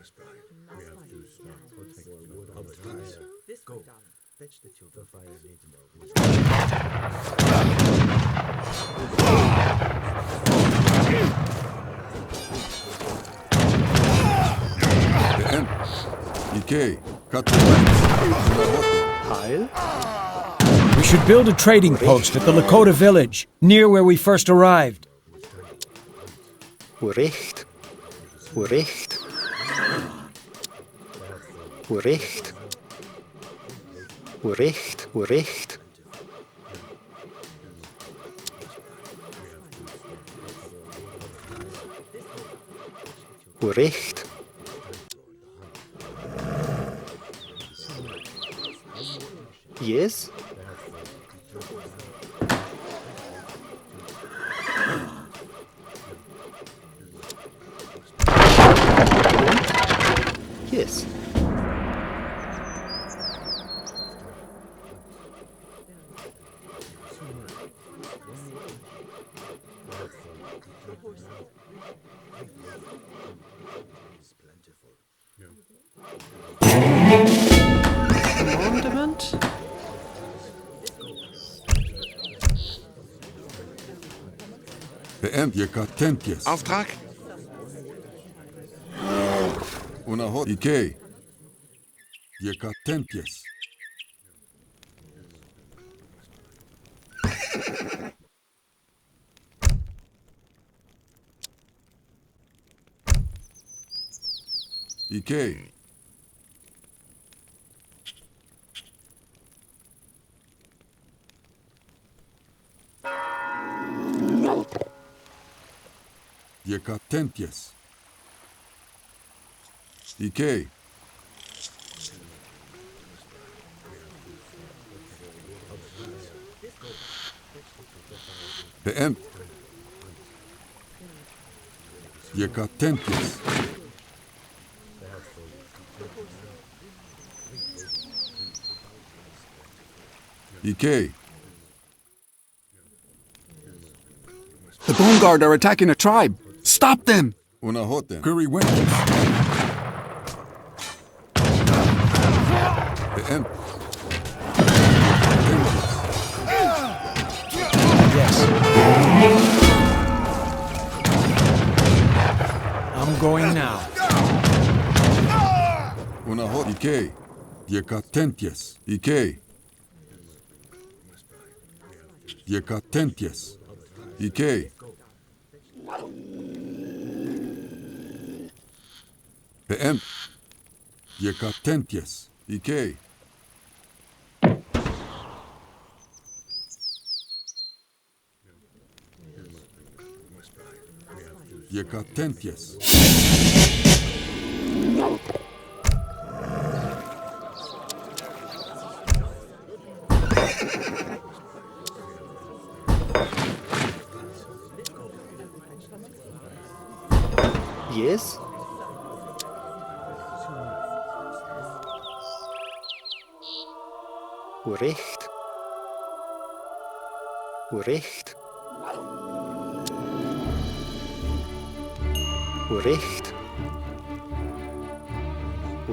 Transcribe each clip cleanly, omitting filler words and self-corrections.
We should build a trading post at the Lakota village, near where we first arrived. Recht. Recht. Recht. Recht. Recht. Recht. Yes. Yes. Commandment? Auftrag? Ikei. Jekatentjes. Ikei. Jekatentjes. Ikei. Beend. Jekatentjes. Ikei. The Bone Guard are attacking a tribe. Stop them! Unahoten. Curry Winters. Beend. Yes. I'm going now. Unahot. Ikei. Jekatentjes. Ikei. Jekatentjes. Ikei. Beend. Jekatentjes. Ikei. Jekatentjes. Yes. Recht. Recht. Recht.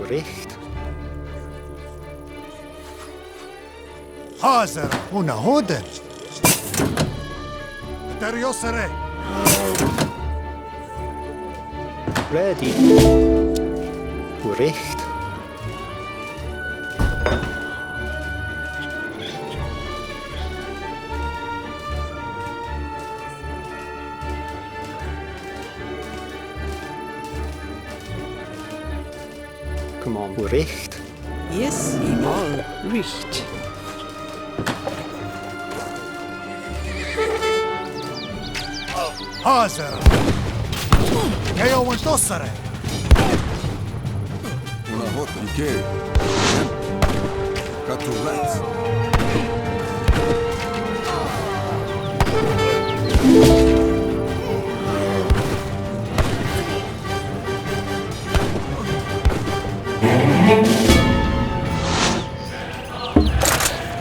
Recht. حاضر هنا هدن دريوسري Ready. Recht. Come on, recht. Yes, Imal. Recht. حاضر كيو وانتصري Unahot. Ikei. Katulats.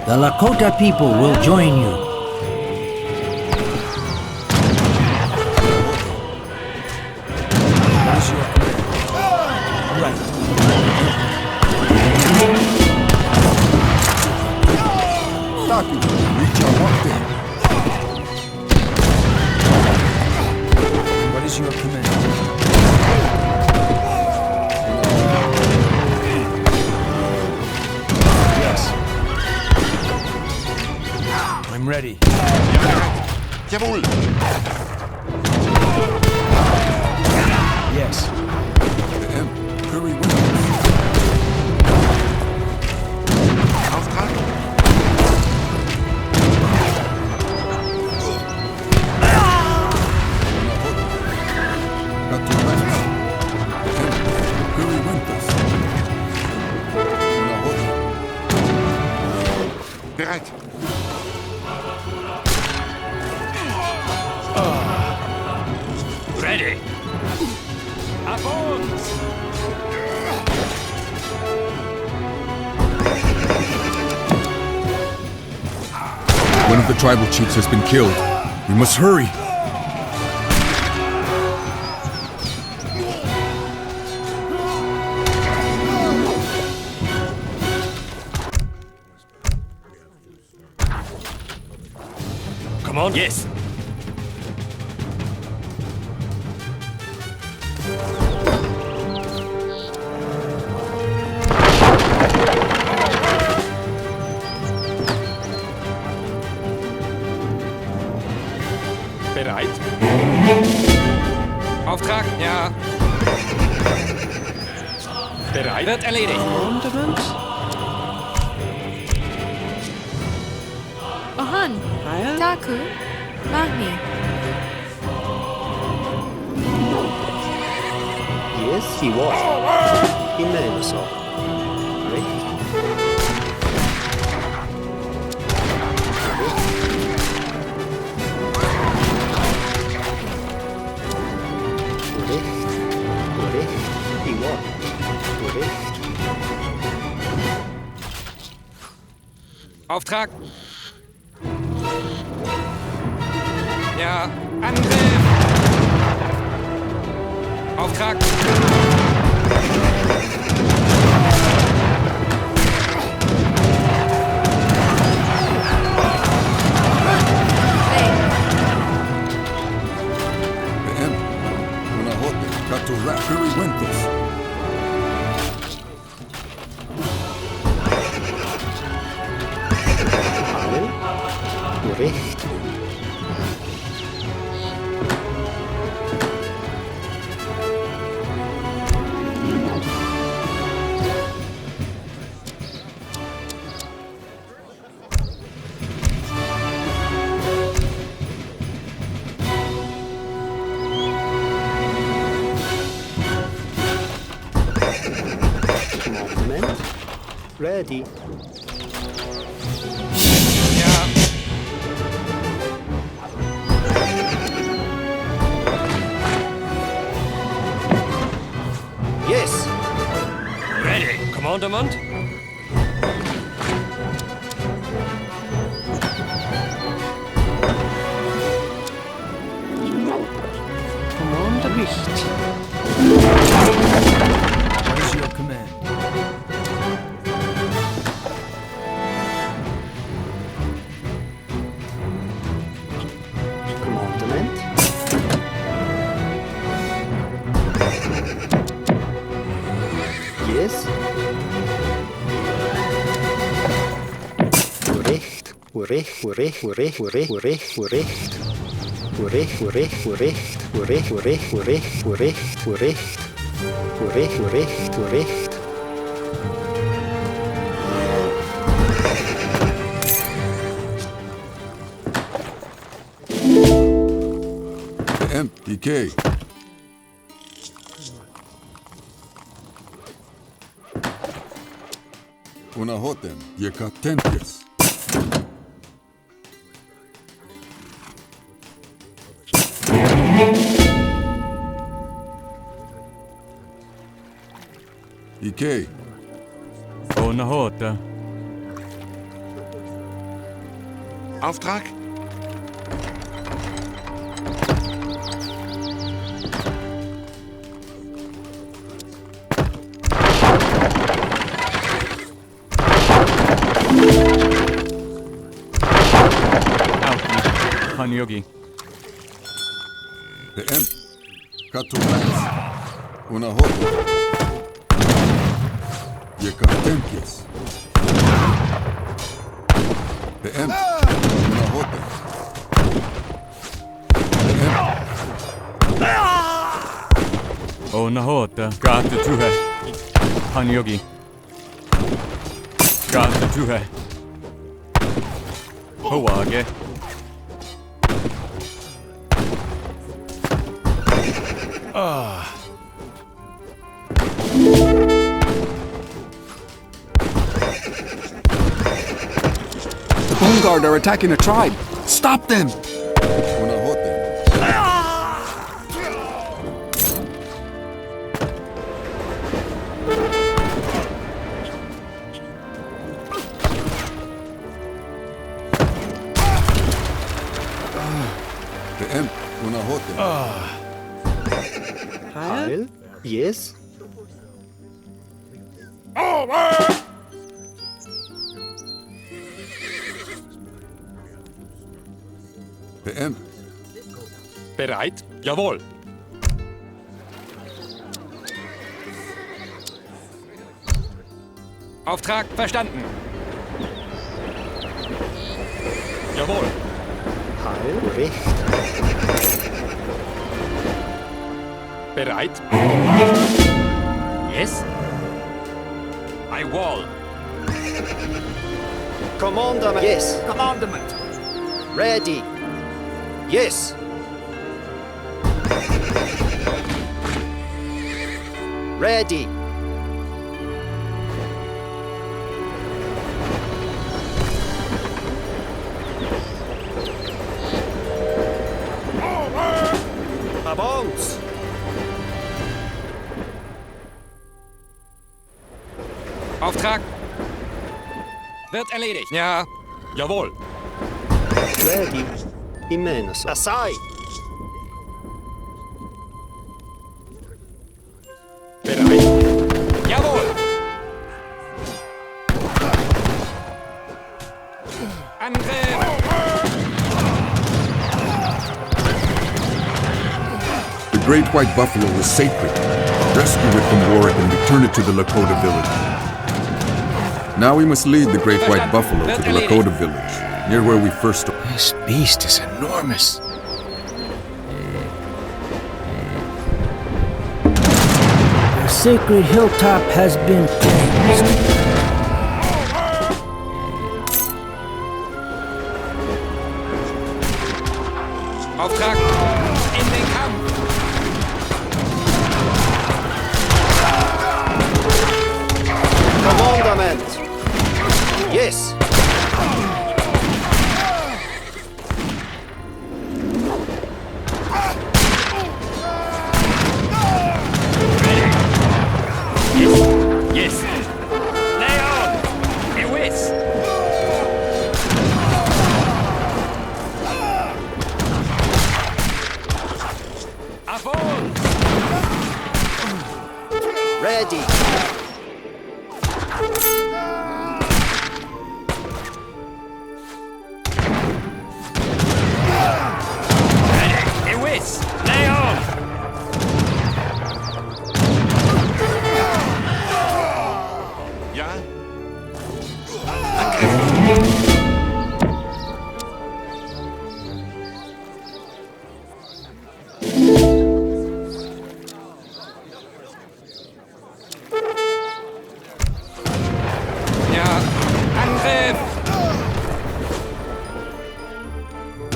The Lakota people will join you. What is your command? ready. Jawohl. Yes. PM. Curry windows. Auftrag. Got to left. PM. Curry windows. Bereit. Ready. Ab uns! One of the tribal chiefs has been killed. We must hurry. Come on. Yes. Bereit? Auftrag? Ja. Bereit? Wird erledigt. Commandment? Ahan, Heil? Taku, Mahni. Yes, he was. Imene så. Recht. Recht. He was. Recht. Auftrag? Ja. Angriff! Auftrag? PM. Una hote. Got to left. Curry windows. Allen. Recht. Moment. Ready. Ja. Yes. Ready. Commandement? Commandment. What is your command? Commandement. Yes. Recht. Recht. Recht. Recht. Recht. Recht. Recht. Recht. Recht. Recht. Recht. Recht. Recht. Recht. Recht. Recht. Recht. Recht. PM. PK. Una hotem. Jekatentjes. PK. Ohne Hote. Auftrag? Van Yogi. PM. Katulans. Una hote. Jekatentjes. PM. Una hote. O nahota. Gata tuhe. Hanyogi. Gata tuhe. Hawage. The Bone Guard are attacking a tribe. Stop them! Una hote. PM. Una hote. Heil. Yes. PM. Bereit? Jawohl. Auftrag verstanden. Jawohl. Heil. Recht. Bereit? Yes? I wall. Commandment. Yes. Commandment. Ready. Yes. Ready. Avance. Auftrag. Wird erledigt. Ja. Jawohl. Ready. Immenso. Assai. Bereit? Jawohl. Angriff. The great white buffalo is sacred. Rescue it from Warwick and return it to the Lakota village. Now we must lead the great white buffalo to the Lakota village, near where we first started. This beast is enormous. The sacred hilltop has been cleansed. Auftrag. In den Kampf. Commandment. Yes. Yes. Leon. Lewis. Avon. Ready. Lewis. Leon. Ja. Ja. Angriff.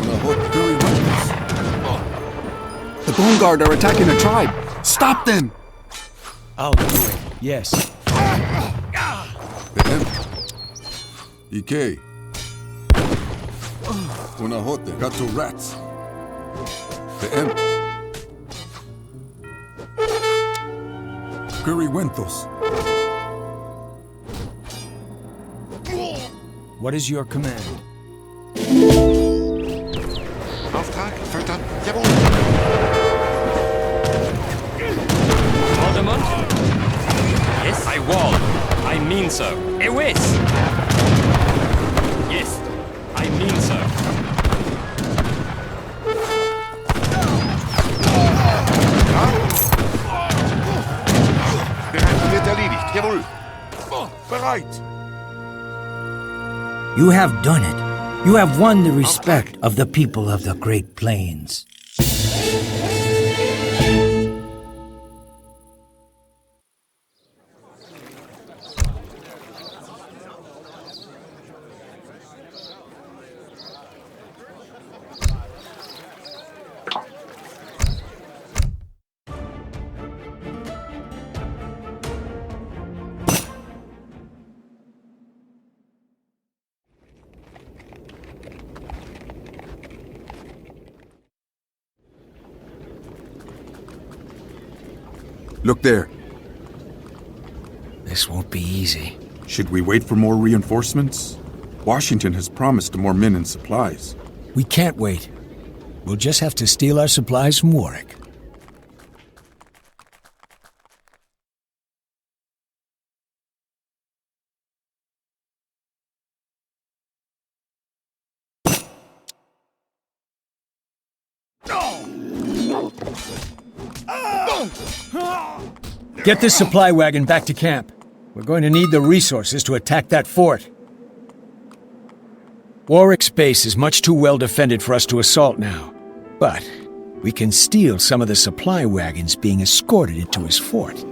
Una hote. Very well. The Bone Guard are attacking a tribe. Stop them! I'll do it. Yes. PM. EK. Una hote. Gato rats. PM. Wentos. What is your command? Auftrag verstanden. Jawohl. Voldemort? Yes, I wall. I mean so. Lewis. Yes, I mean so. Wird erledigt. Jawohl. Bereit. You have done it. You have won the respect of the people of the Great Plains. Look there. This won't be easy. Should we wait for more reinforcements? Washington has promised more men and supplies. We can't wait. We'll just have to steal our supplies from Warwick. Get this supply wagon back to camp. We're going to need the resources to attack that fort. Warwick's base is much too well defended for us to assault now. But we can steal some of the supply wagons being escorted into his fort.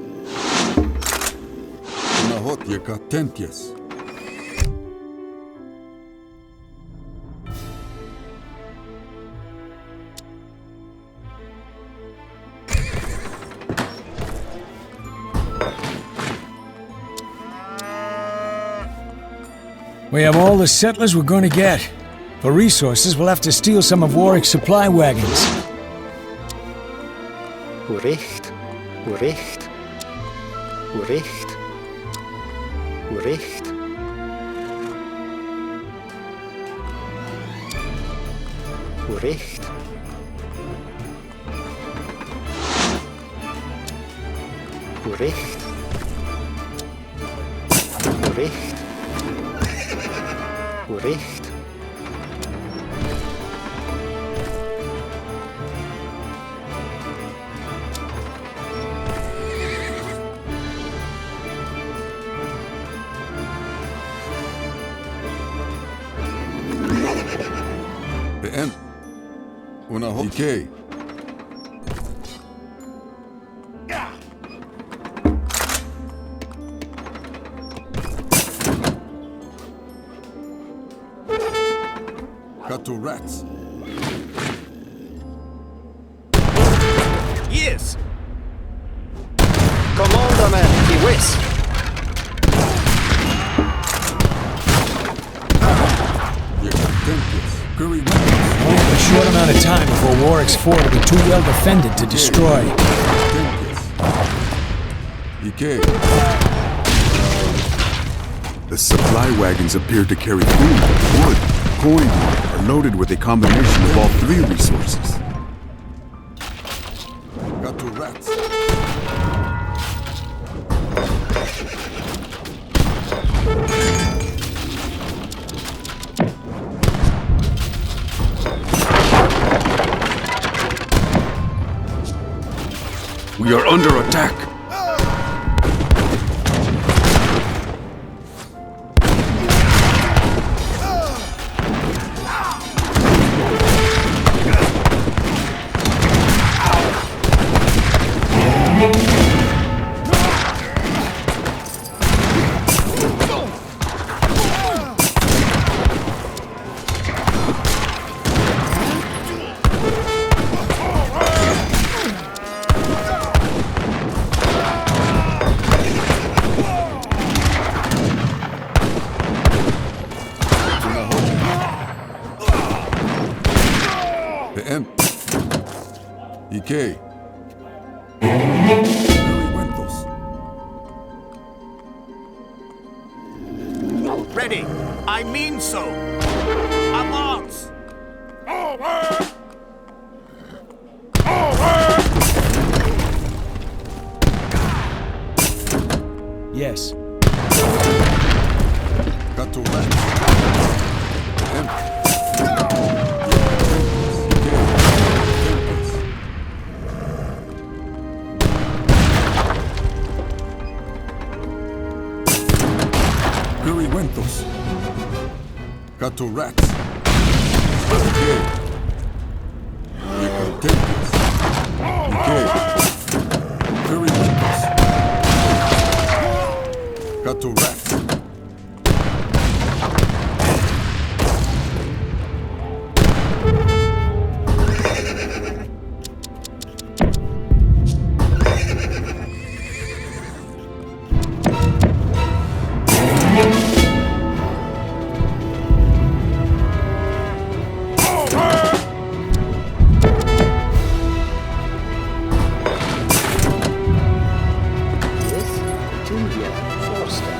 We have all the settlers we're going to get. For resources, we'll have to steal some of Warwick's supply wagons. Uricht. Uricht. Uricht. Uricht. Uricht. Uricht. Uricht. Uricht. PM. DK. Got two rats. Yes! Commanderman, die Whiz. Only a short amount of time before Warwick's fort will be too well defended to destroy. DK. The supply wagons appear to carry food, wood, coin, are loaded with a combination of all three resources. Got two rats. We are under attack. PM. DK. Ready. I mean so. Avance. Yes. Got two rats. PM. Got two rats. Okay. You can take this. Okay. Very windows. Got two rats. Julia Forster.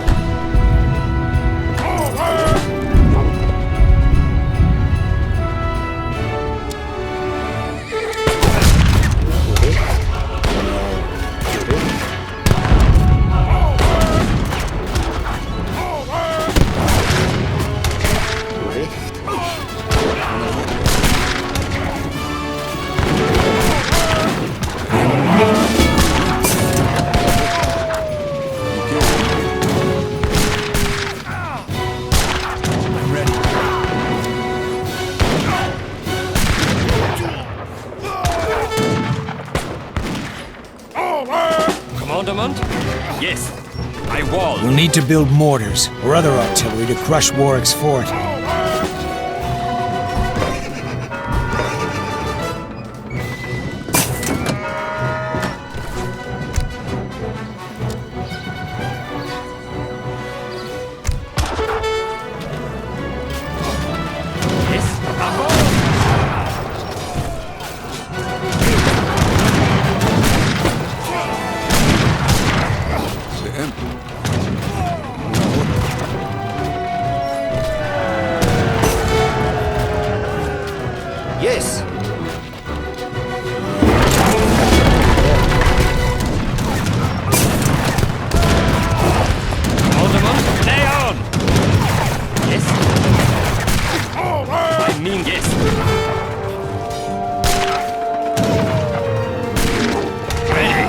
Commandment? Yes. I wall. We'll need to build mortars or other artillery to crush Warwick's fort. Yes. Commandment, lay on! Yes. I mean yes. Ready.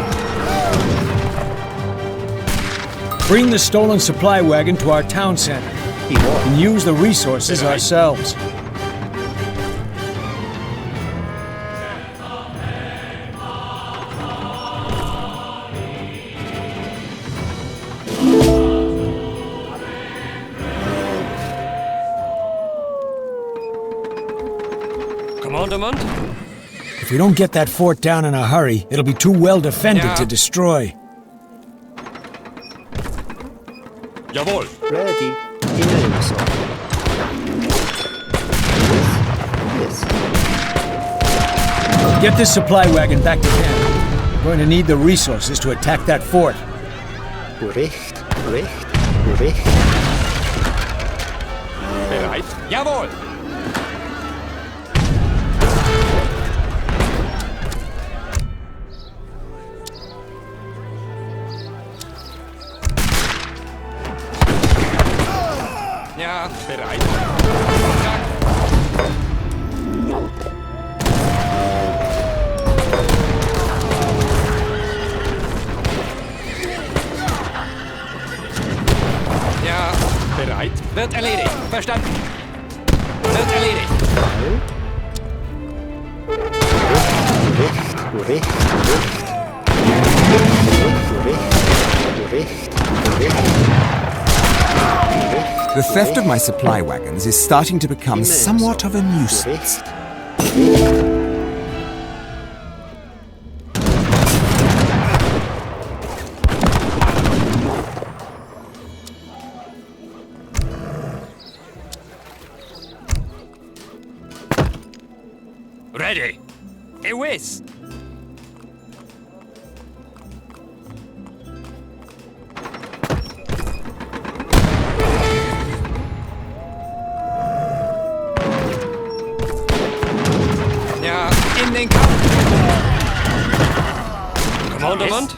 Bring the stolen supply wagon to our town center and use the resources ourselves. Commandment? If we don't get that fort down in a hurry, it'll be too well defended to destroy. Jawohl. Ready. Immenso. Yes. Get this supply wagon back to camp. We're going to need the resources to attack that fort. Recht. Recht. Bereit? Jawohl. Ja, bereit. Ja, bereit. Wird erledigt. Verstanden. Wird erledigt. The theft of my supply wagons is starting to become somewhat of a nuisance. Ready. A whiz. Ja, in den Kampf. Commandement?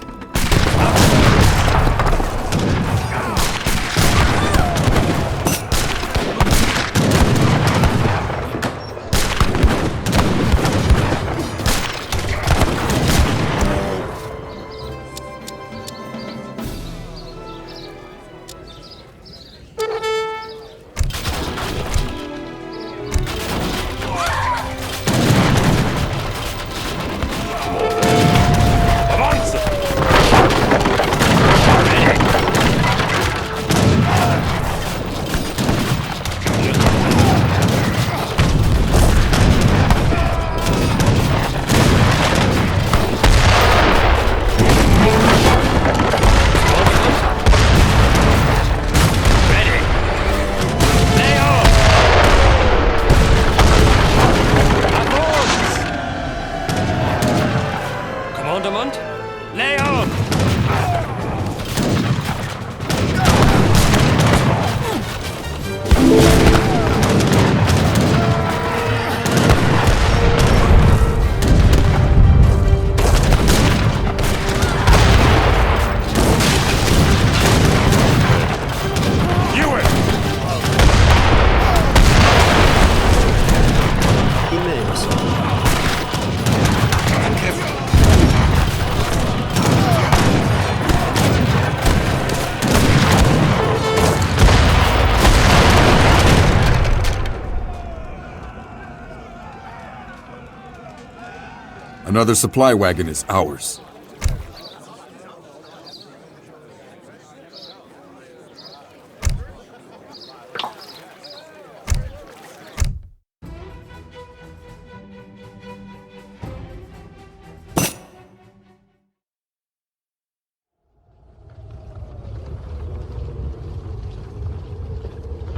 Another supply wagon is ours.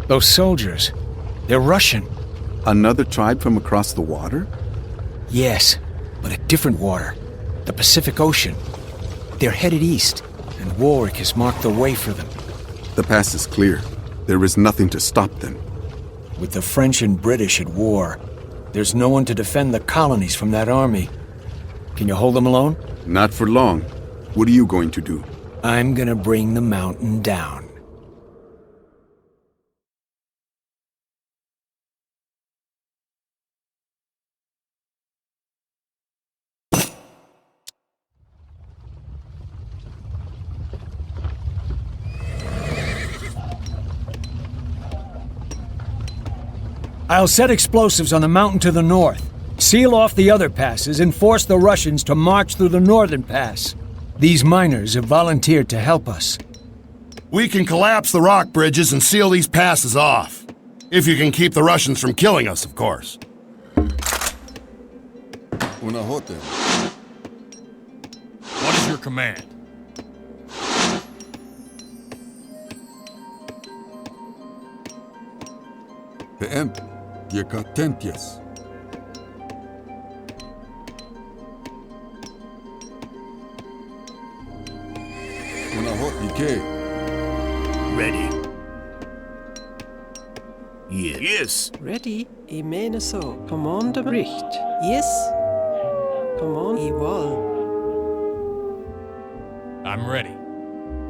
Those soldiers, they're Russian. Another tribe from across the water? Yes, but a different water. The Pacific Ocean. They're headed east, and Warwick has marked the way for them. The pass is clear. There is nothing to stop them. With the French and British at war, there's no one to defend the colonies from that army. Can you hold them alone? Not for long. What are you going to do? I'm gonna bring the mountain down. I'll set explosives on the mountain to the north, seal off the other passes, and force the Russians to march through the northern pass. These miners have volunteered to help us. We can collapse the rock bridges and seal these passes off. If you can keep the Russians from killing us, of course. What is your command? PM, Diekatentias. Ready. Yes. Ready? I mener så. Commander Richt. Yes. Command I wall. I'm ready.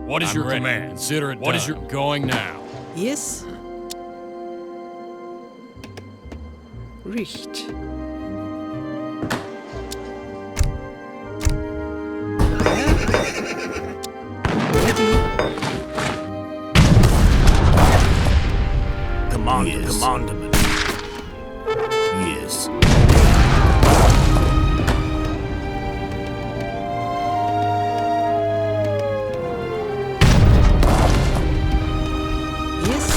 What is your command? Consider it What is your going now? Yes. Richt. Commandment. Yes. Yes.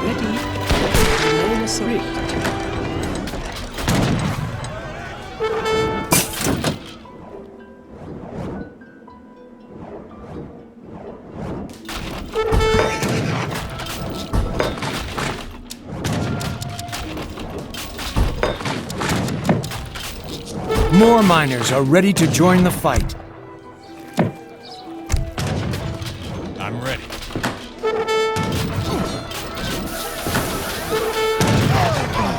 Ready. Name is Richt. More miners are ready to join the fight. I'm ready.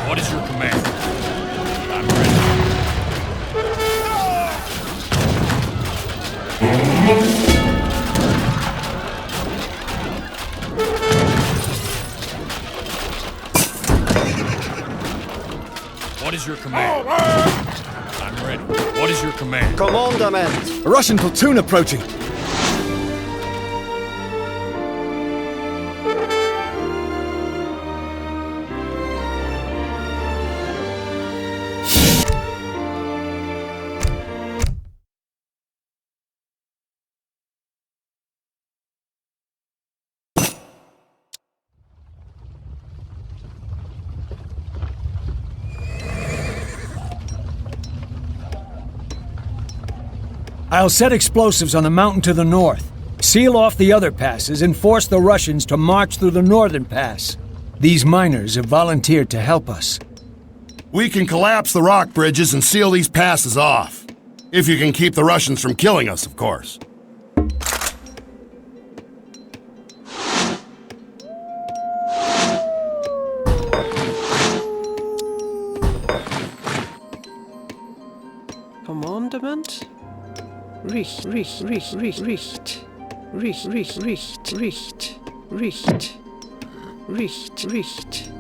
What is your command? I'm ready. What is your command? I'm ready. What is your command? Commandment. A Russian platoon approaching. I'll set explosives on the mountain to the north, seal off the other passes, and force the Russians to march through the northern pass. These miners have volunteered to help us. We can collapse the rock bridges and seal these passes off. If you can keep the Russians from killing us, of course. Commandment. Richt. Richt. Richt. Richt. Richt. Richt. Richt. Richt. Richt. Richt. Richt. Richt.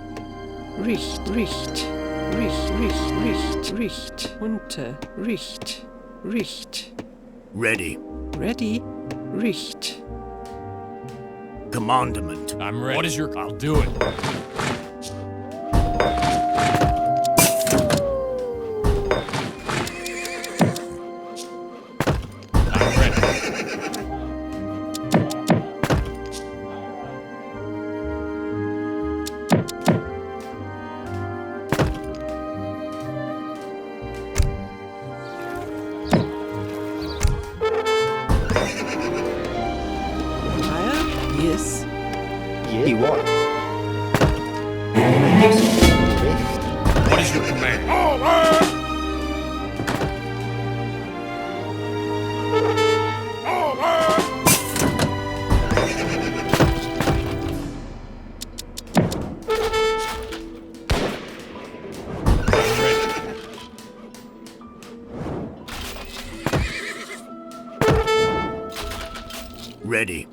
Richt. Richt. Richt. Richt. Richt. Richt. Unter. Richt. Richt. Ready. Ready. Richt. Commandment. I'm ready. What is your... I'll do it. Yes. Igual. What is your command? Ready.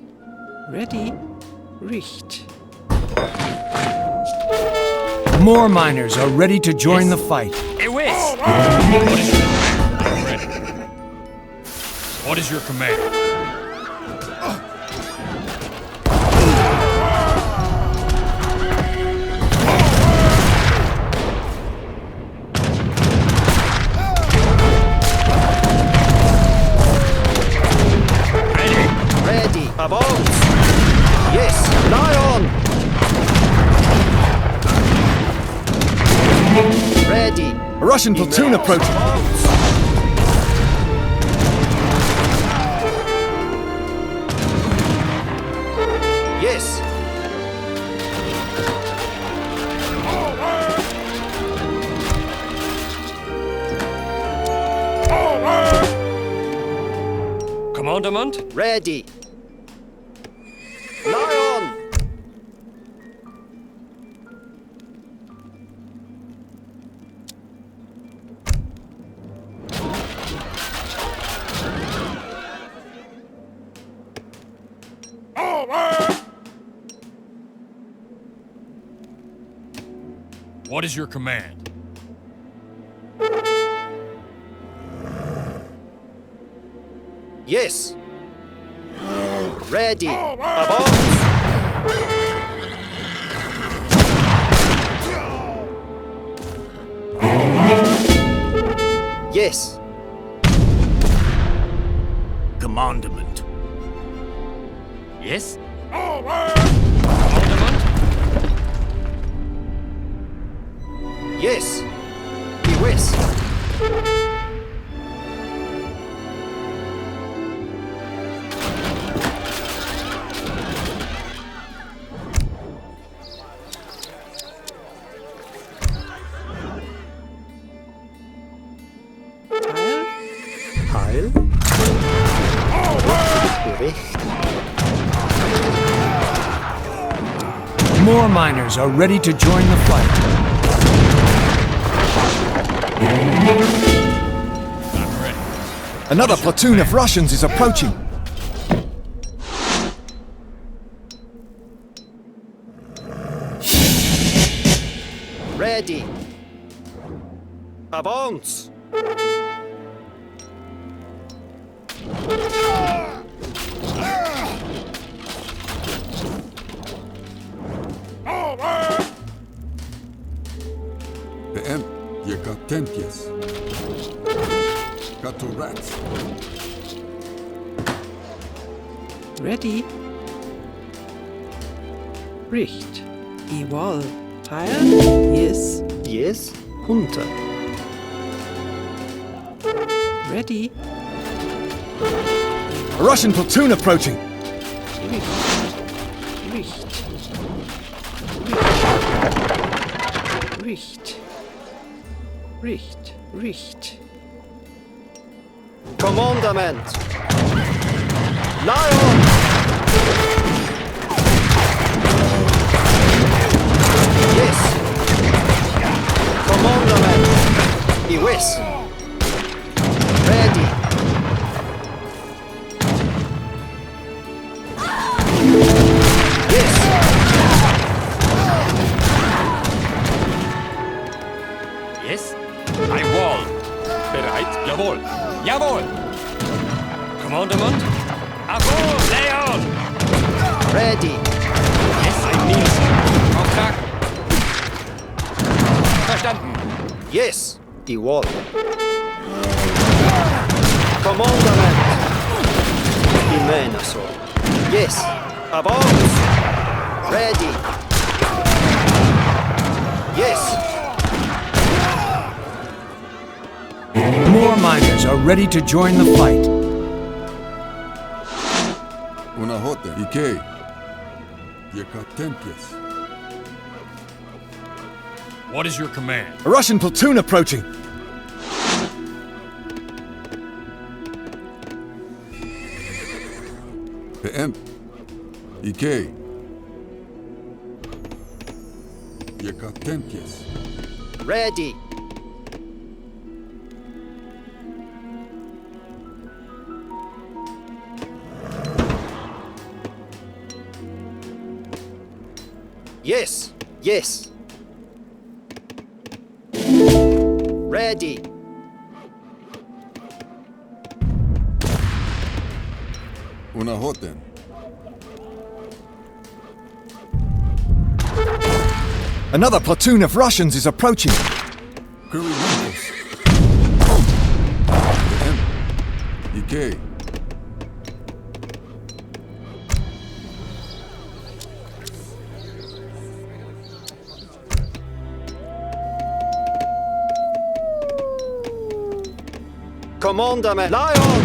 Ready. Richt. More miners are ready to join the fight. Ewis! What is your command? I'm ready. What is your command? Ready. Avance. Yes. Lie on. Ready. A Russian platoon approaching. Avance. Yes. Commandement? Ready. Lie on. What is your command? Yes. Ready. Avance. Yes. Commandment. Yes? Commandment? Yes. Yes. Heil. More miners are ready to join the fight. I'm ready. Another platoon of Russians is approaching. Ready. Avance. PM, je got tempjes. Got to rats. Ready. Richt. Igual. Heil. Yes. Yes. Runter. Ready. A Russian platoon approaching. Richt. Richt. Richt. Richt. Commandament. Lie on. Yes. Commandament. Yes. Ready. Yes. Yes? I wall. Bereit? Jawohl. Jawohl! Commandement? Jawohl, Leon! Ready. Yes, I mean so. Auftrag? Verstanden. Yes. Igual. Commandament. Imena so. Yes. Avance. Ready. Yes. More miners are ready to join the fight. Una hota, Ike. What is your command? A Russian platoon approaching. PM. EK. Ready. Yes, yes. Ready. Una hoten. Another platoon of Russians is approaching. Curry Winkles. PM. EK. Commandament. Lion!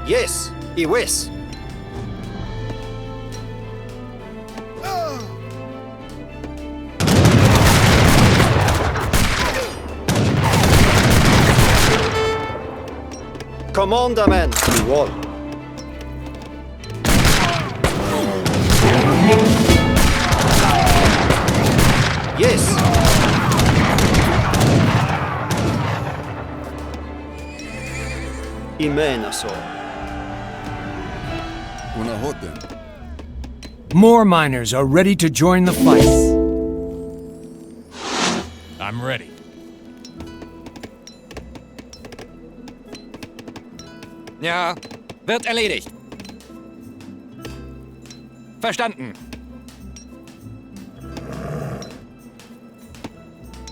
Yes, Iwis. Commandament. Wall. Yes. Imenaso. Una hoten. More miners are ready to join the fight. I'm ready. Ja, wird erledigt. Verstanden.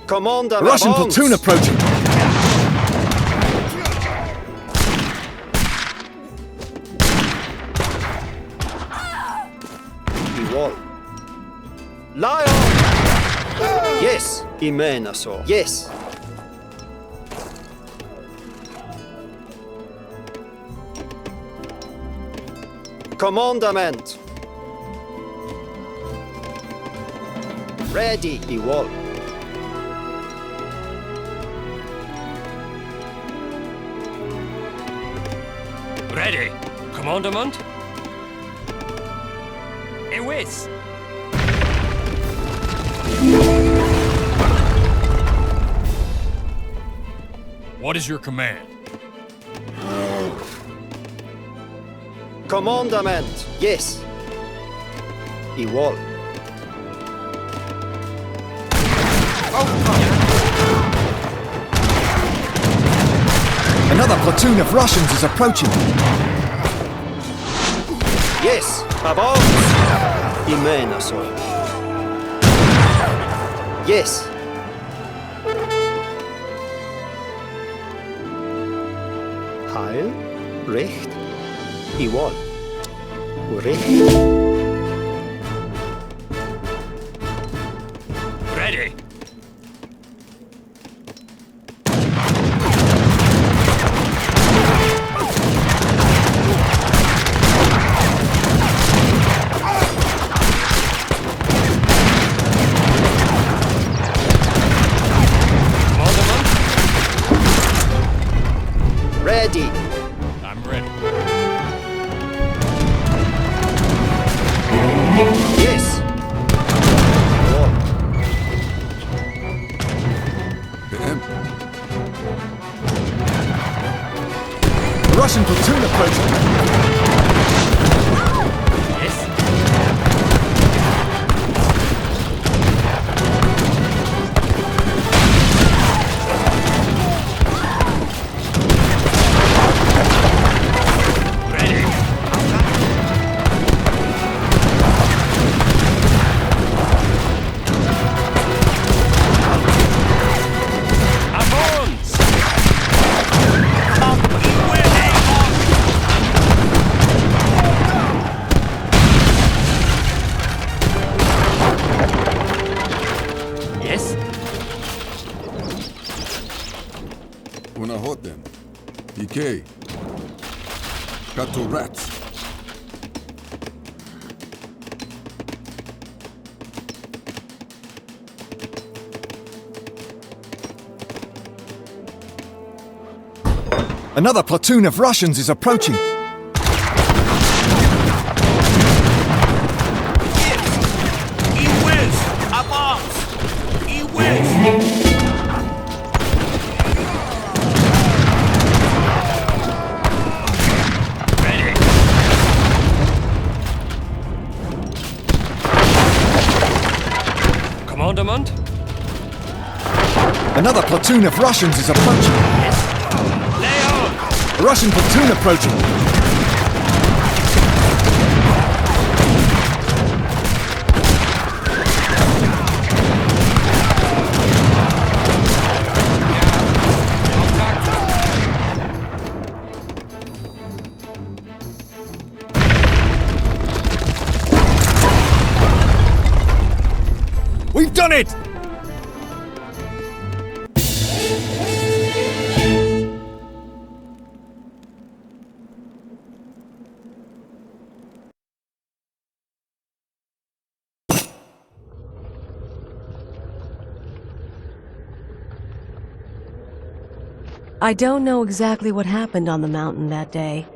Commandament. Russian platoon approaching. Wall. Lion! Yes, Imenaso. Yes. Commandament. Ready, Iwal. Ready. Commandement? Ewis. What is your command? Commandament. Yes. Iwal. Another platoon of Russians is approaching. Yes, about. Imenaso. Yes. Heil, recht, Iwal. Recht. Ready. Ready. I'm ready. Yes. A Russian platoon approaching. Got two rats. Another platoon of Russians is approaching. Commandement? Another platoon of Russians is approaching. A Russian platoon approaching. We've done it! I don't know exactly what happened on the mountain that day,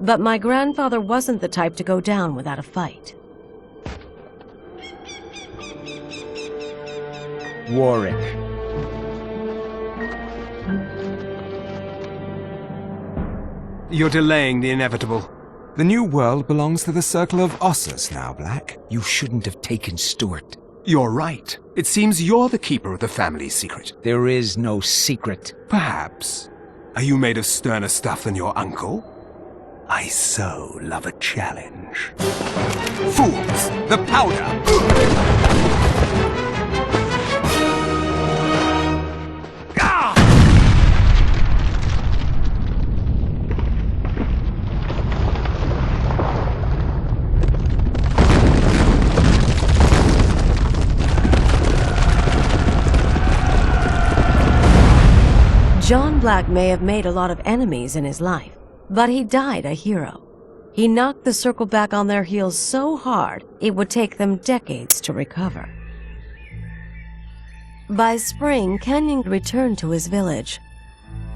but my grandfather wasn't the type to go down without a fight. Warwick. You're delaying the inevitable. The new world belongs to the Circle of Ossus now, Black. You shouldn't have taken Stuart. You're right. It seems you're the keeper of the family's secret. There is no secret. Perhaps. Are you made of sterner stuff than your uncle? I so love a challenge. Fools! The powder! John Black may have made a lot of enemies in his life, but he died a hero. He knocked the Circle back on their heels so hard, it would take them decades to recover. By spring, Kenyon returned to his village.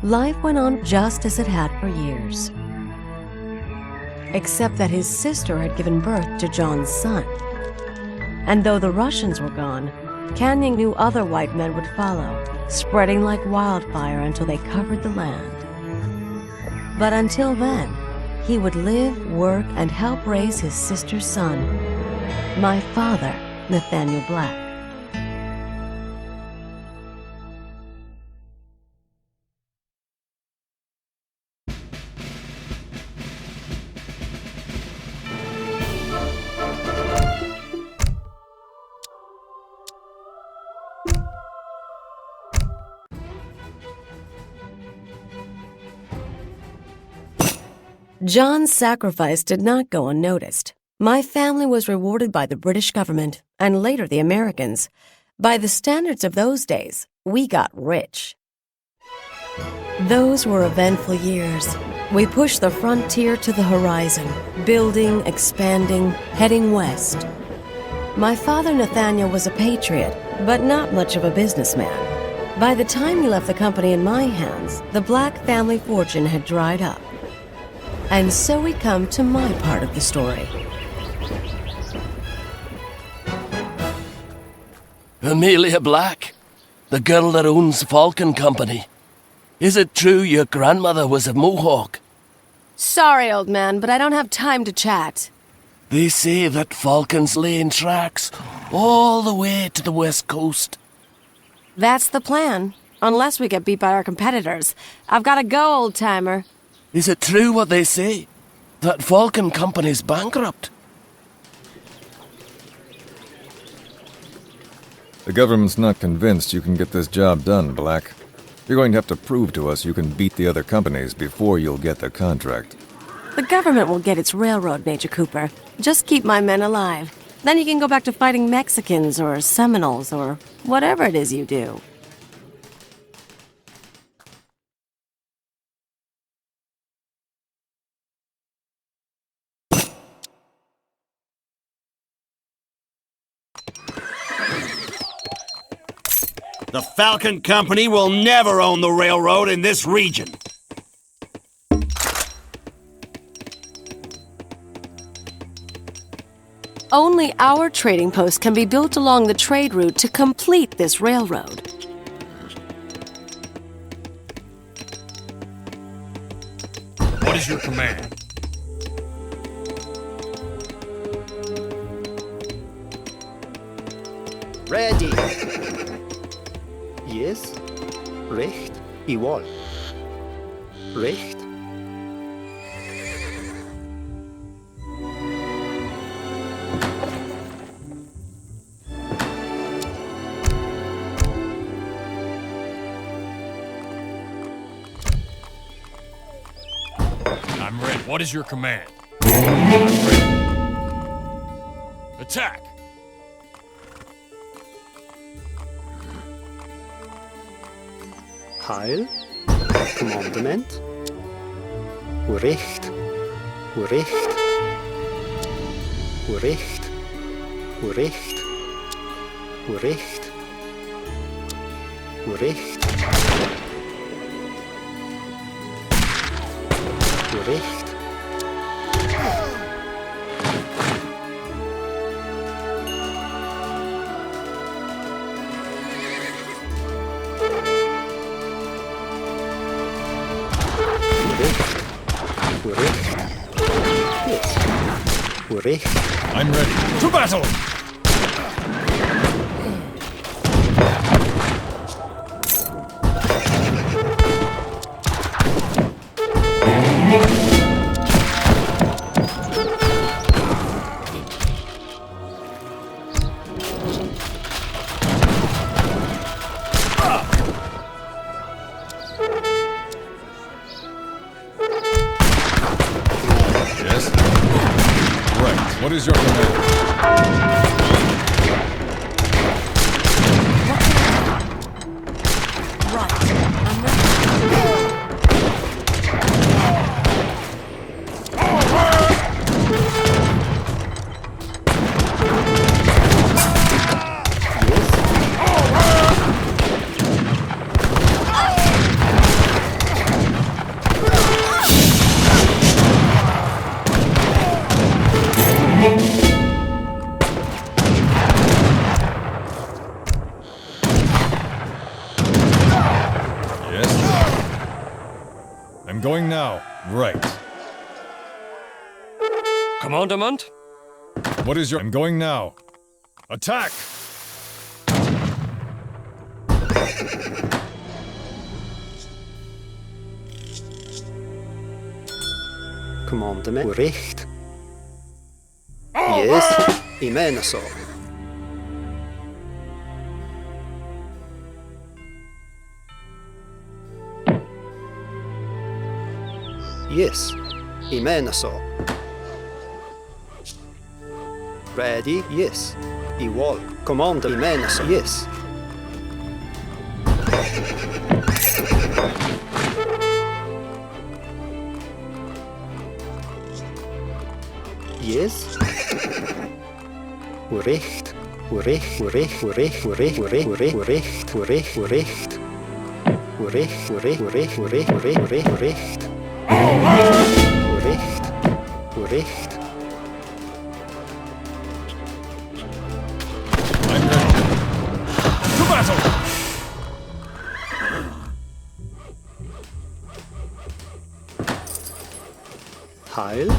Life went on just as it had for years. Except that his sister had given birth to John's son. And though the Russians were gone, Kenyon knew other white men would follow, spreading like wildfire until they covered the land. But until then, he would live, work, and help raise his sister's son, my father, Nathaniel Black. John's sacrifice did not go unnoticed. My family was rewarded by the British government, and later the Americans. By the standards of those days, we got rich. Those were eventful years. We pushed the frontier to the horizon, building, expanding, heading west. My father Nathaniel was a patriot, but not much of a businessman. By the time he left the company in my hands, the Black family fortune had dried up. And so we come to my part of the story. Amelia Black, the girl that owns Falcon Company. Is it true your grandmother was a Mohawk? Sorry, old man, but I don't have time to chat. They say that Falcon's laying tracks all the way to the west coast. That's the plan, unless we get beat by our competitors. I've got to go, old-timer. Is it true what they say? That Falcon Company's bankrupt? The government's not convinced you can get this job done, Black. You're going to have to prove to us you can beat the other companies before you'll get the contract. The government will get its railroad, Major Cooper. Just keep my men alive. Then you can go back to fighting Mexicans or Seminoles or whatever it is you do. The Falcon Company will never own the railroad in this region. Only our trading post can be built along the trade route to complete this railroad. What is your command? Ready. Yes. Recht. Igual. Recht. I'm ready. What is your command? I'm ready. Attack! Heil. Commandement. Recht. Recht. Recht. Recht. Recht. Recht. Recht. I'm ready. To battle! Yes? Right. What is your command? I'm going now. Right. Commandement? What is your... I'm going now. Attack! Commandement. Recht. Yes. I menar så. Yes. I menar så. Ready? Yes. I wall. Commander. I menar så. Yes. Yes. Recht. Recht. Recht. Recht. Recht. Recht. Recht. Recht. Recht. Recht. Recht. Recht. Recht. Recht. Recht. Recht. Recht. Recht. I'm ready. To battle! Heil.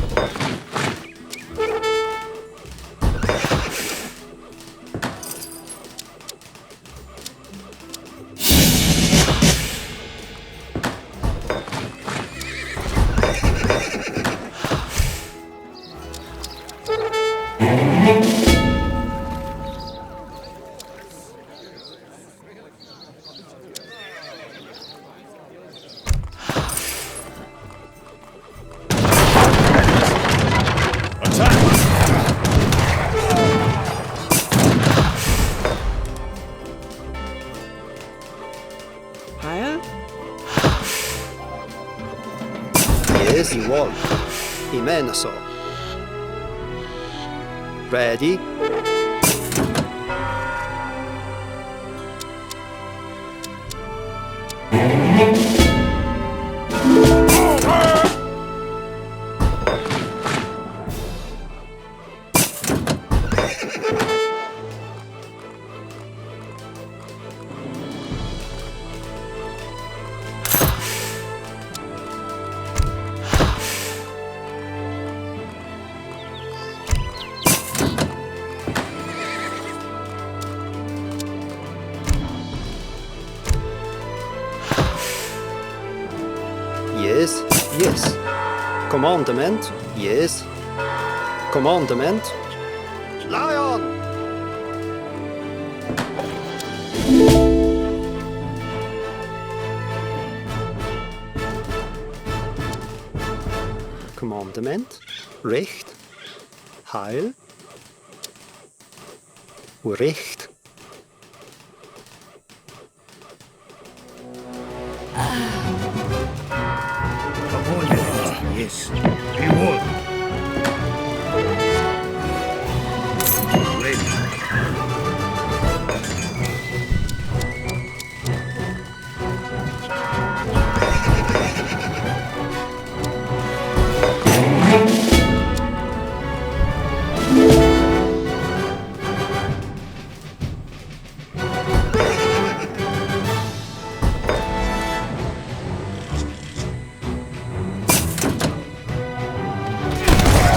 Yes, I wall. I menar så. Ready? Commandment, yes. Commandment. Lion! Commandement, Recht, Heil, Recht. Yes, reward.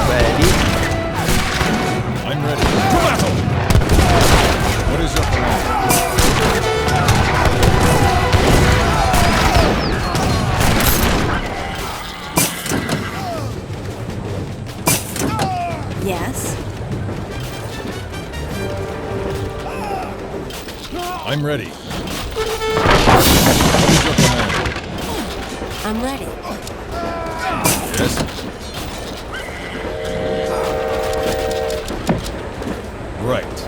Ready. I'm ready. To battle! What is your command? Yes? I'm ready. What is your command? I'm ready. Yes? Right.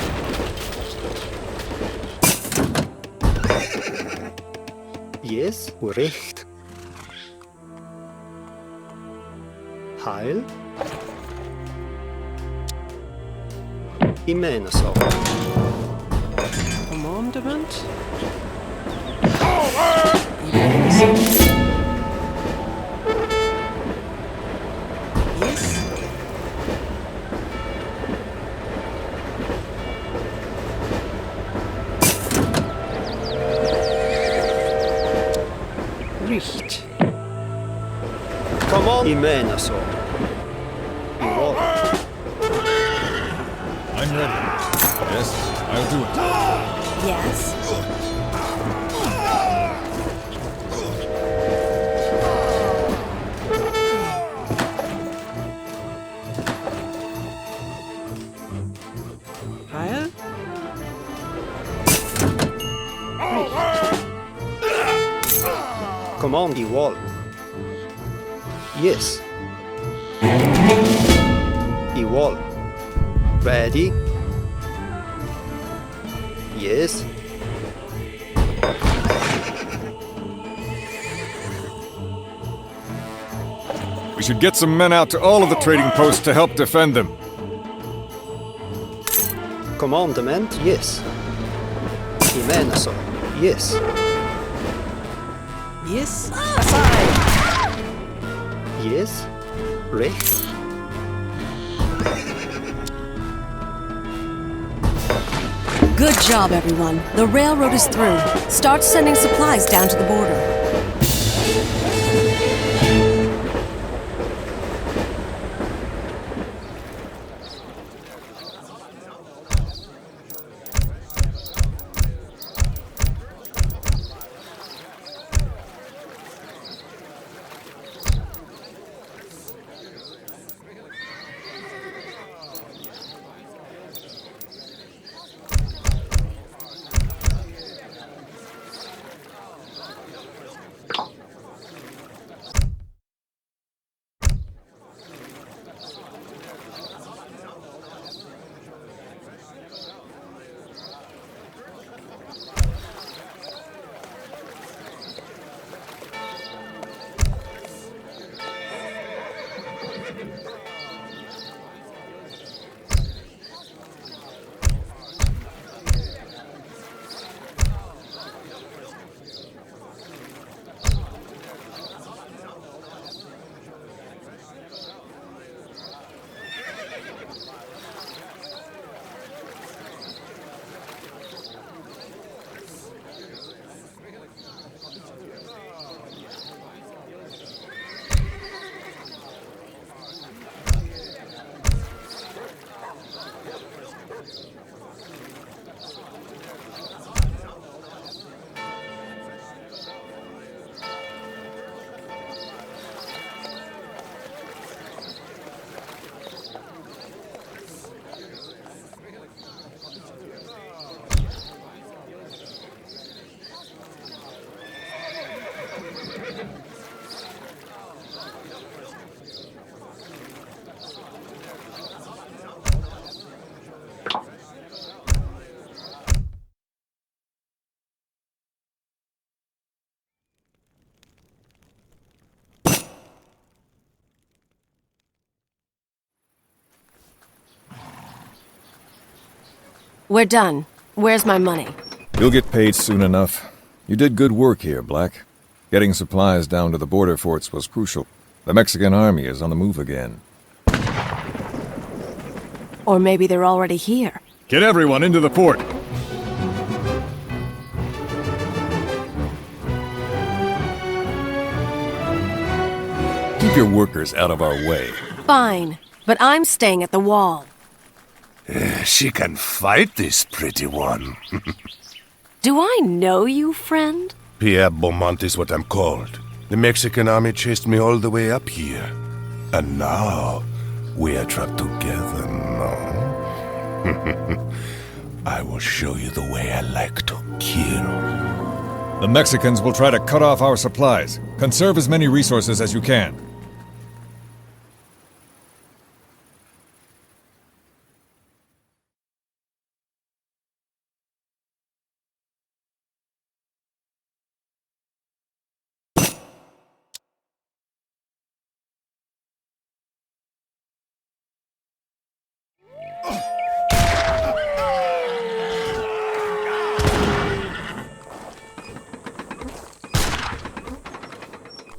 Yes, Recht. Heil. Imeneso. Commandment. Yes. Richt. Come on, Imeneso. I'm ready. Yes, I'll do it. Yes? Heil. Command the wall. Yes. The wall. Ready. Yes. We should get some men out to all of the trading posts to help defend them. Commandment, yes. Imeneso, yes. Yes. Aside. Yes. Recht. Good job, everyone. The railroad is through. Start sending supplies down to the border. We're done. Where's my money? You'll get paid soon enough. You did good work here, Black. Getting supplies down to the border forts was crucial. The Mexican army is on the move again. Or maybe they're already here. Get everyone into the fort! Keep your workers out of our way. Fine, but I'm staying at the wall. She can fight, this pretty one. Do I know you, friend? Pierre Beaumont is what I'm called. The Mexican army chased me all the way up here. And now, we are trapped together, no? I will show you the way I like to kill. The Mexicans will try to cut off our supplies. Conserve as many resources as you can.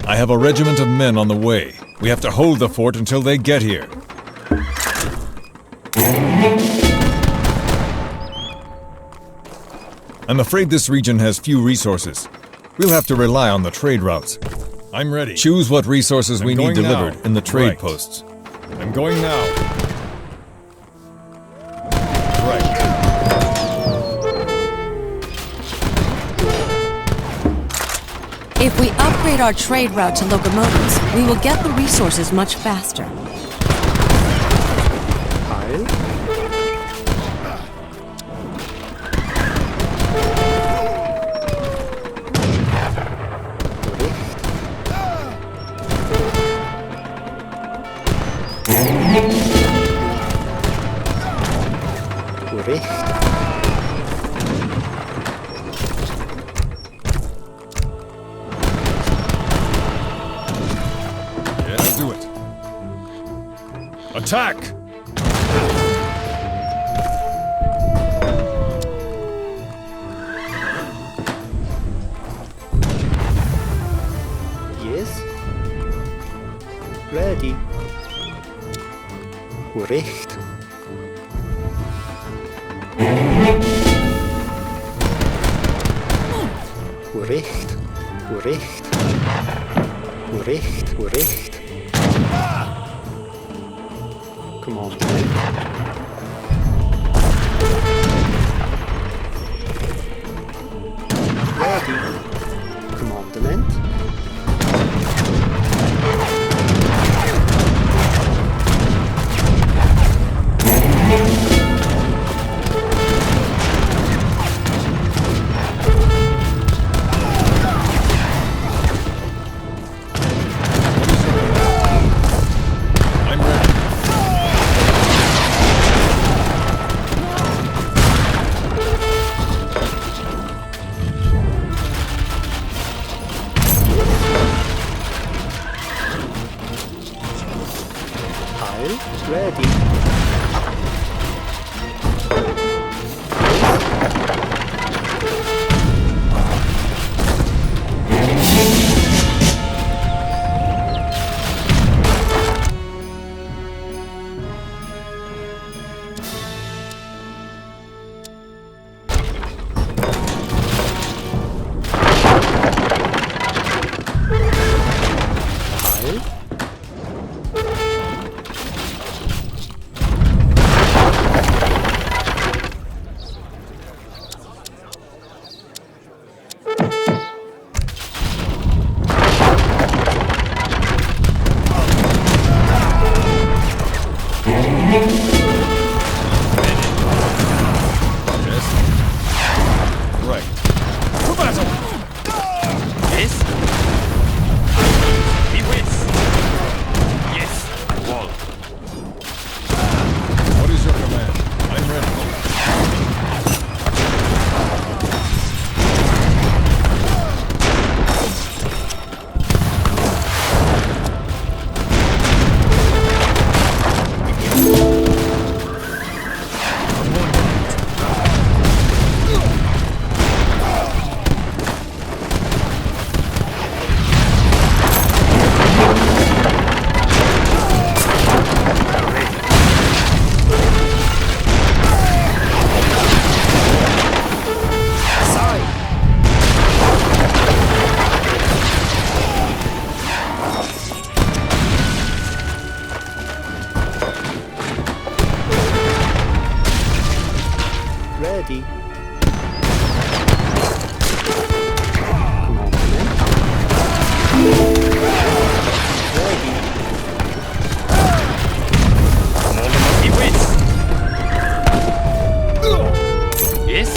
I have a regiment of men on the way. We have to hold the fort until they get here. I'm afraid this region has few resources. We'll have to rely on the trade routes. I'm ready. Choose what resources we need delivered in the trade posts. I'm going now. If we upgrade our trade route to locomotives, we will get the resources much faster. Attack! Yes. Ready. Recht. Recht. Recht. Recht. Recht. Commandement. Ready. Commandement. Ready. Ready. He wins. Yes.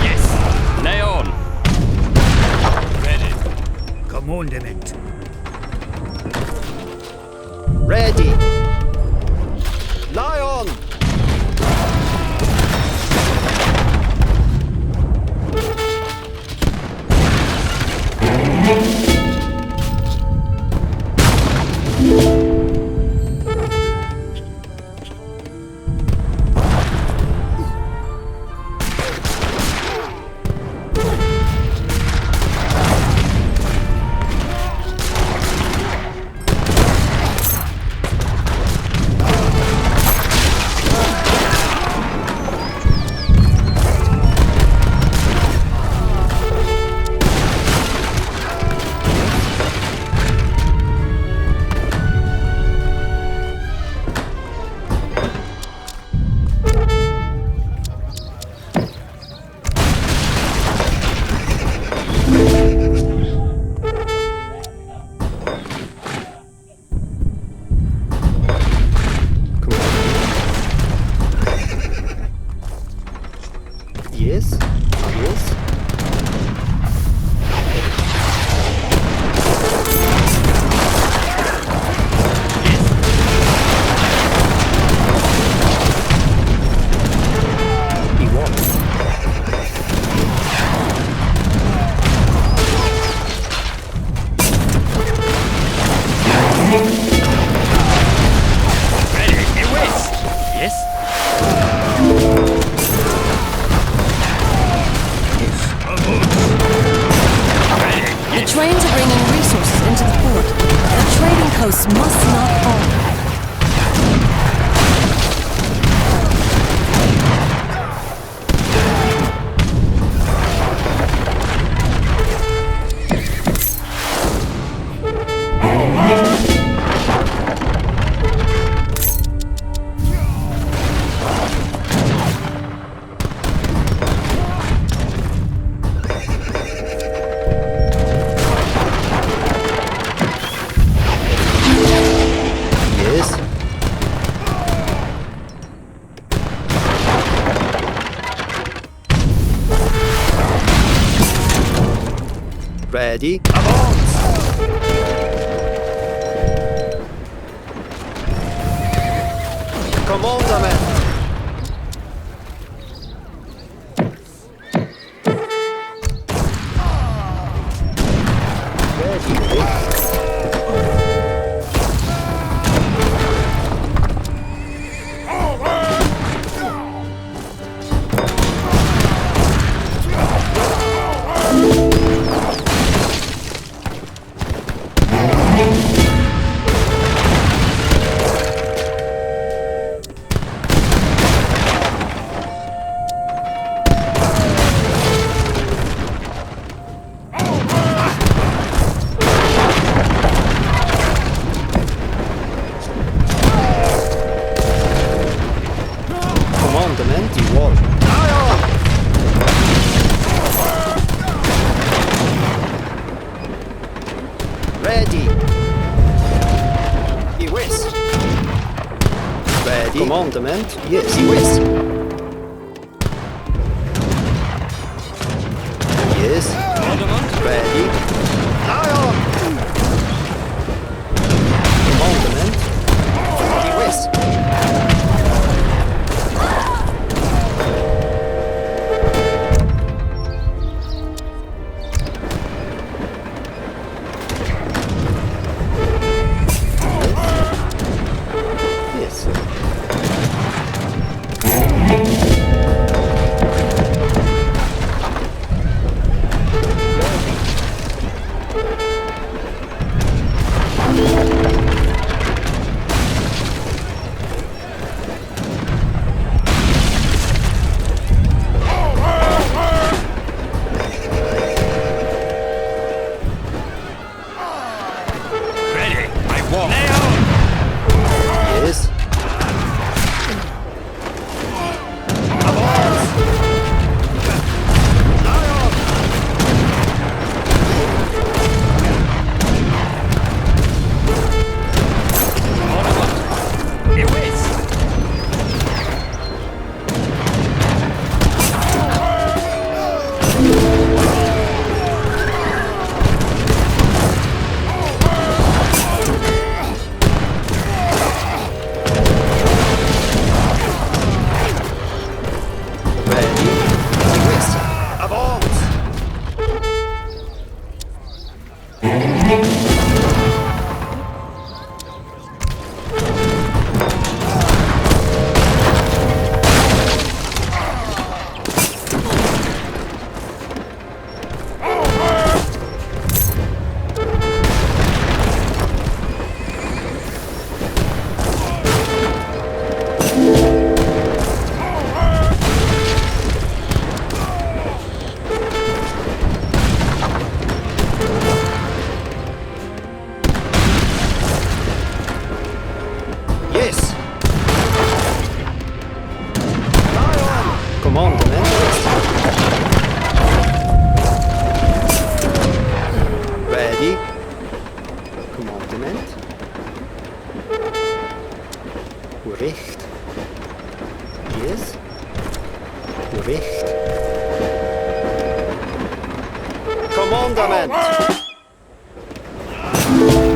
Yes. Lay on. Ready. Commandment. Ready. Lie on. Yes. Yes. He won. Ready. He wins. Yes. The trains are bringing resources into the port. The trading coast must not fall. Yes. Ready. Commandment. Commandment. He won. Ready. He wins. Ready. Commandment. Yes, he wins. Yes. Ready. Lion. Commandment. He wins. Yes. Commandament.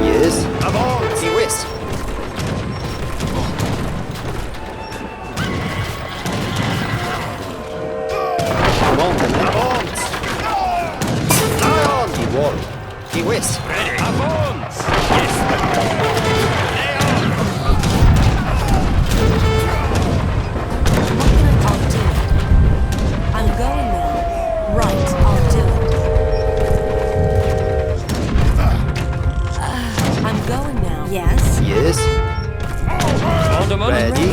Yes. Avance. Die West. Commandament. Avance. Lion. Die Wall. Die West. Ready. Avance. Yes. I'm going now. Right, I'll do it. I'm going now. Yes? Yes. Ready.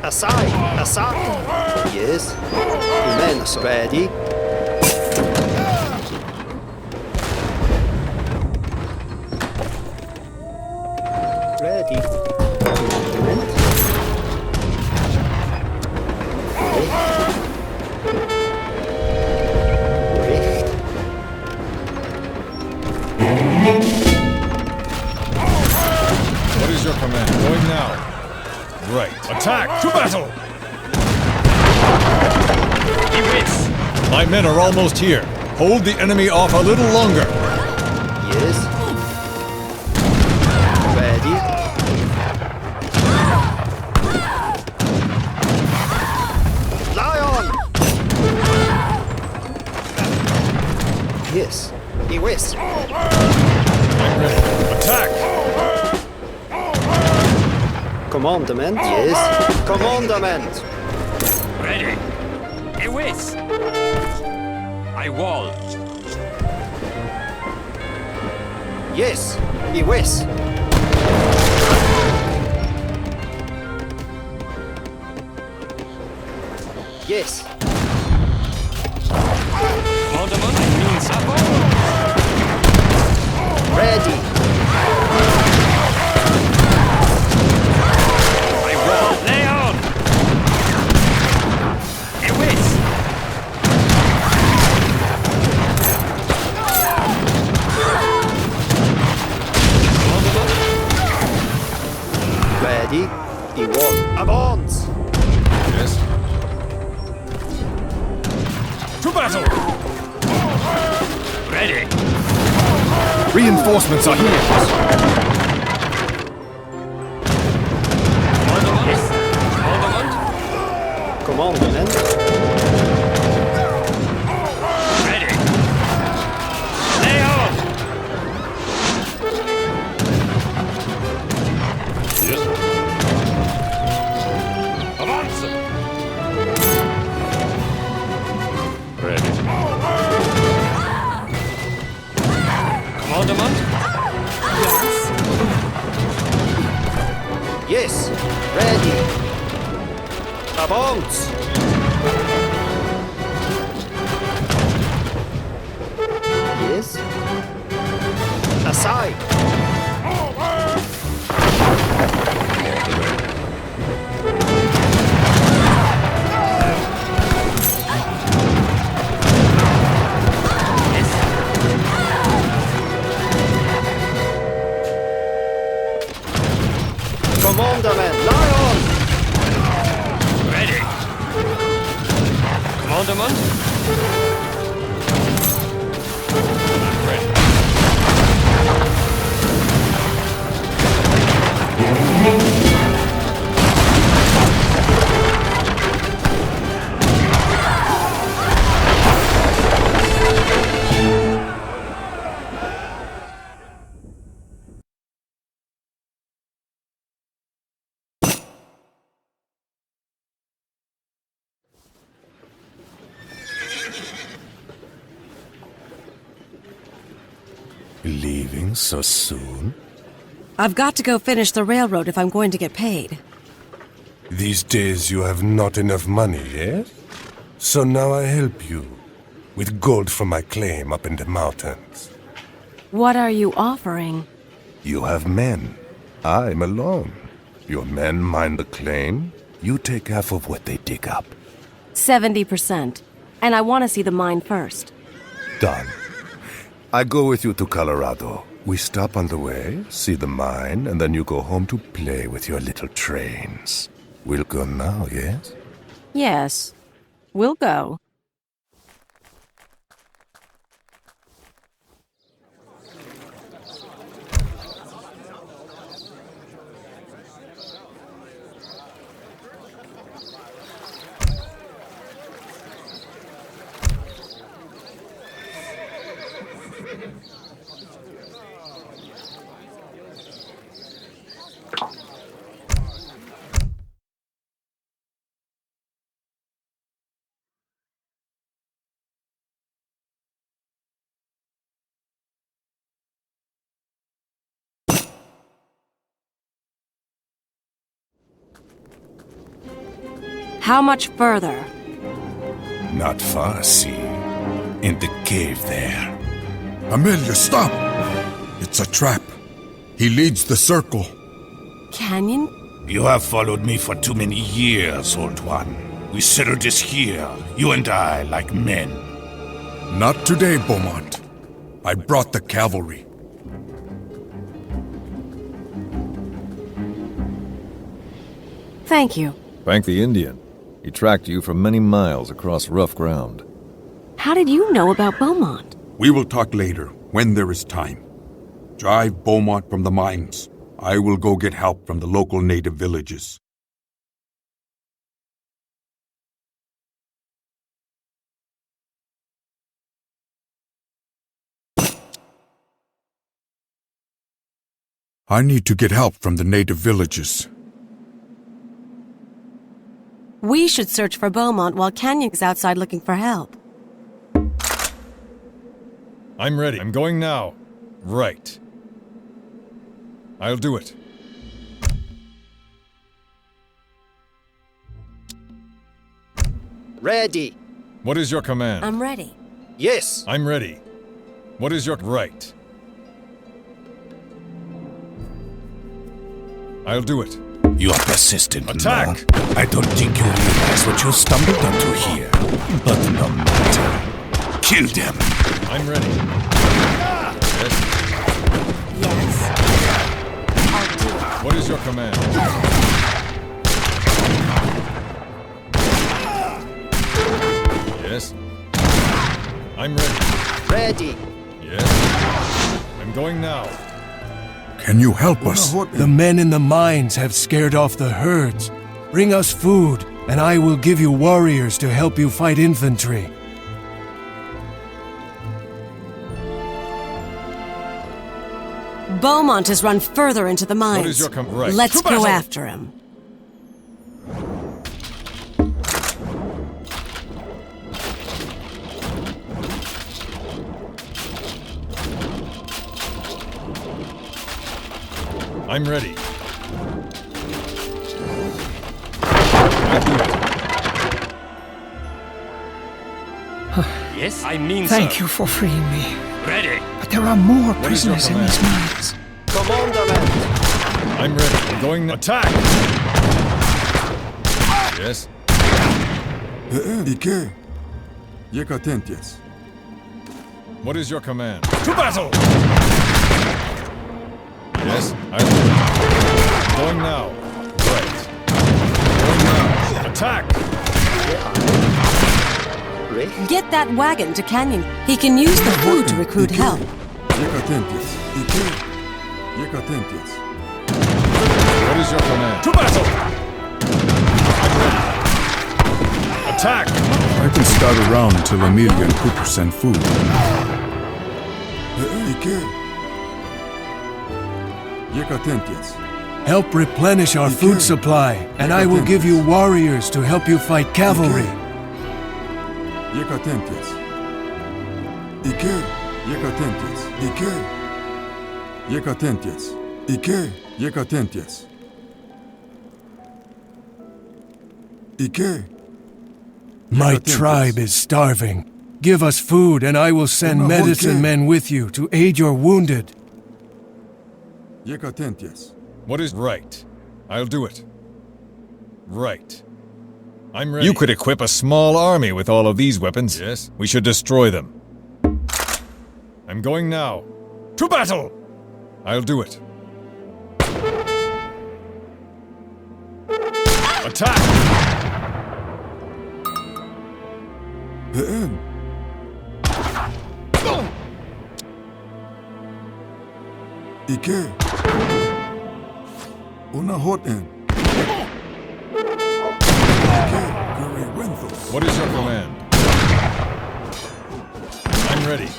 Aside! Aside! Yes. Immenso. Ready. Ready. Commandment. Recht. What is your command? Going now. Right. Attack! To battle! He wins. My men are almost here. Hold the enemy off a little longer. Yes. Ready. Lion! Yes. He west. I'm ready. Attack! Commandment, yes. Commandment. Ready. He wins. I wall. Yes. He west. Yes. Commandment means above. Ready. Ready. He won. Avance. Yes. To battle. Ready. Reinforcements are here. Commandment. Ready. Lay on. Yes. Avance. Ready. Commandment. Yes. Ready. Avance. Commandement? I'm ready. Leaving so soon? I've got to go finish the railroad if I'm going to get paid. These days you have not enough money, yes? So now I help you, with gold from my claim up in the mountains. What are you offering? You have men. I'm alone. Your men mine the claim, you take half of what they dig up. 70%. And I want to see the mine first. Done. I go with you to Colorado. We stop on the way, see the mine, and then you go home to play with your little trains. We'll go now, yes? Yes. We'll go. How much further? Not far, see. In the cave there. Amelia, stop! It's a trap. He leads the circle. Canyon? You have followed me for too many years, old one. We settled this here, you and I, like men. Not today, Beaumont. I brought the cavalry. Thank you. Thank the Indian. He tracked you for many miles across rough ground. How did you know about Beaumont? We will talk later, when there is time. Drive Beaumont from the mines. I will go get help from the local native villages. I need to get help from the native villages. We should search for Beaumont while Canyon's outside looking for help. I'm ready. I'm going now. Right. I'll do it. Ready. What is your command? I'm ready. Yes. I'm ready. What is your right? I'll do it. You are persistent, Attack! no? I don't think you realize what you stumbled onto here. But no matter. Kill them! I'm ready. Yes. Yes. I'll do it. What is your command? Yes. I'm ready. Ready. Yes. I'm going now. Can you help us? The men in the mines have scared off the herds. Bring us food, and I will give you warriors to help you fight infantry. Beaumont has run further into the mines. What is your right? Let's go after him. I'm ready. Yes, I mean Thank so. you for freeing me. Ready. But there are more What is your prisoners in these mines. Commandment. I'm ready. I'm going. Attack! Yes. ¿Y qué? Yekatentias. What is your command? To battle! Yes, I will. Going now. Right. Going now. Attack! Get that wagon to Canyon. He can use the food to recruit help. What is your command? To battle! Attack! I can scout around until Amelia and Cooper send food. Help replenish our food supply, and I will give you warriors to help you fight cavalry. My tribe is starving. Give us food, and I will send medicine men with you to aid your wounded. What is right? I'll do it. Right. I'm ready. You could equip a small army with all of these weapons. Yes. We should destroy them. I'm going now. To battle! I'll do it. Attack! What is your command? I'm ready.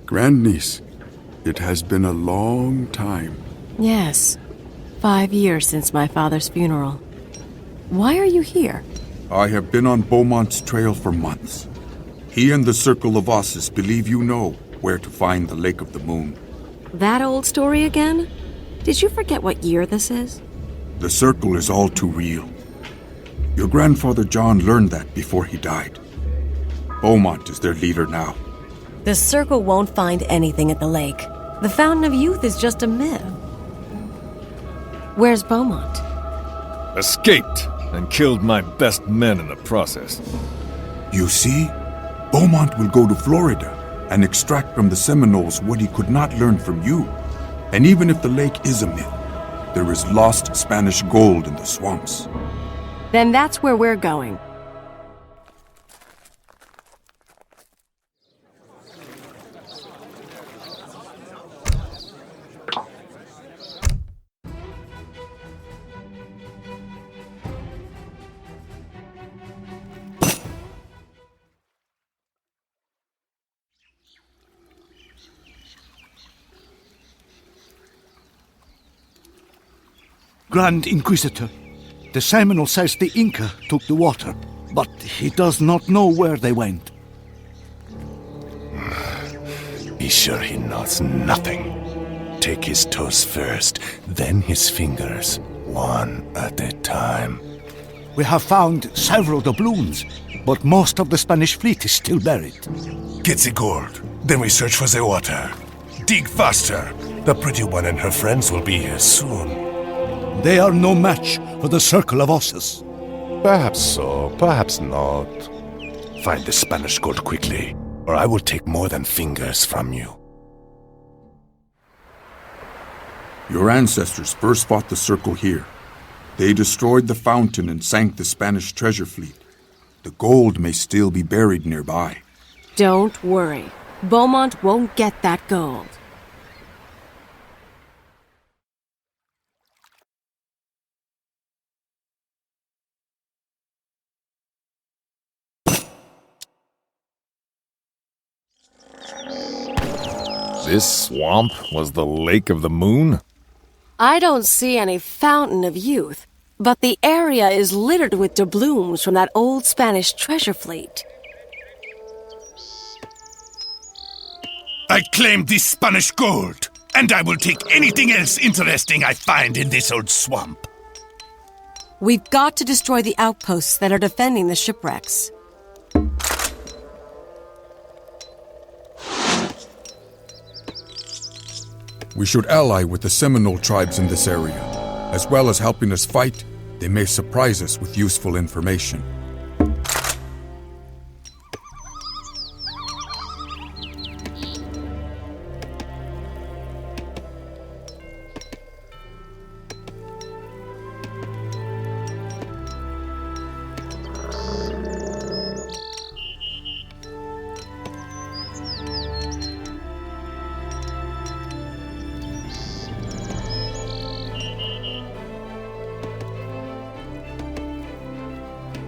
Grandniece, it has been a long time. Yes. 5 years since my father's funeral. Why are you here? I have been on Beaumont's trail for months. He and the Circle of Osses believe you know where to find the Lake of the Moon. That old story again? Did you forget what year this is? The Circle is all too real. Your grandfather John learned that before he died. Beaumont is their leader now. The Circle won't find anything at the lake. The Fountain of Youth is just a myth. Where's Beaumont? Escaped and killed my best men in the process. You see, Beaumont will go to Florida and extract from the Seminoles what he could not learn from you. And even if the lake is a myth, there is lost Spanish gold in the swamps. Then that's where we're going. Grand Inquisitor, the Seminole says the Inca took the water, but he does not know where they went. Be sure he knows nothing. Take his toes first, then his fingers, one at a time. We have found several doubloons, but most of the Spanish fleet is still buried. Get the gold, then we search for the water. Dig faster. The pretty one and her friends will be here soon. They are no match for the Circle of Osses. Perhaps so, perhaps not. Find the Spanish gold quickly, or I will take more than fingers from you. Your ancestors first fought the circle here. They destroyed the fountain and sank the Spanish treasure fleet. The gold may still be buried nearby. Don't worry. Beaumont won't get that gold. This swamp was the Lake of the Moon? I don't see any fountain of youth, but the area is littered with doubloons from that old Spanish treasure fleet. I claim this Spanish gold, and I will take anything else interesting I find in this old swamp. We've got to destroy the outposts that are defending the shipwrecks. We should ally with the Seminole tribes in this area. As well as helping us fight, they may surprise us with useful information.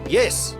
Yes,